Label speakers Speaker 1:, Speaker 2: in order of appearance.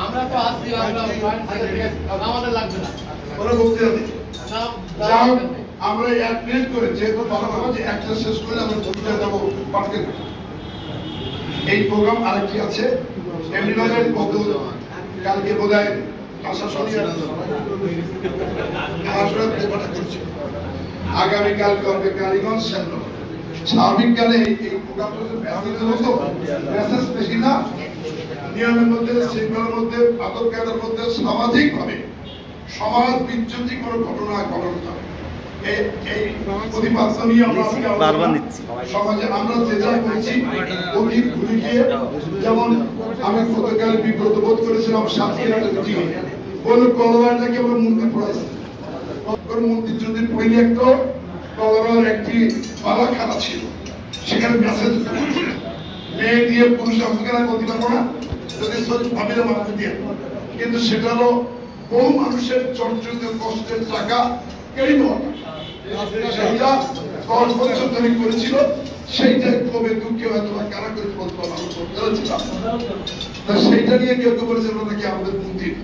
Speaker 1: আমরা তো আসি আমাদের লাগবে না
Speaker 2: ওরা বক্তৃতা দিই আমরা এক মিনিট করে যেহেতু বলা হবে যে একটা শেষ করে আমরা বক্তৃতা দেবো পাঠকে এই প্রোগ্রাম আরেকটি আছে এমনিভাবে গত কালকে বোধহয় আগামীকাল করবে কালীগঞ্জ স্বাভাবিককালে এই প্রোগ্রামটা বেশি না নিয়মের মধ্যে শৃঙ্খলার মধ্যে আদব কায়দার মধ্যে সামাজিক ভাবে সমাজ বিচ্যুতি কোনো ঘটনা ঘটনা এই প্রতিপাদ্য নিয়ে আমরা সমাজে আমরা যে যা করেছি অতীত ভুলে গিয়ে যেমন আমি গতকাল বিব্রত বোধ করেছিলাম কোন কলবারটাকে আমরা মন্দির পড়াইছি মন্দির যদি পড়লে একটা কলবার একটি পালাখানা ছিল সেখানে মেসেজ মেয়ে দিয়ে পুরুষ আপনারা করতে পারবো না যদি শরীর ভাবিরা মাপতে দিয়ে কিন্তু সেটা হলো বহু মানুষের চর্চিত কষ্টের টাকা কেড়ে নেওয়া সেইটা 10 বছর ধরে করেছিল সেইটা কবে দুঃখে হয়তো কারা করে বলতে পারলাম সেইটা নিয়ে কেউ কেউ বলেছে নাকি আমাদের মন্দির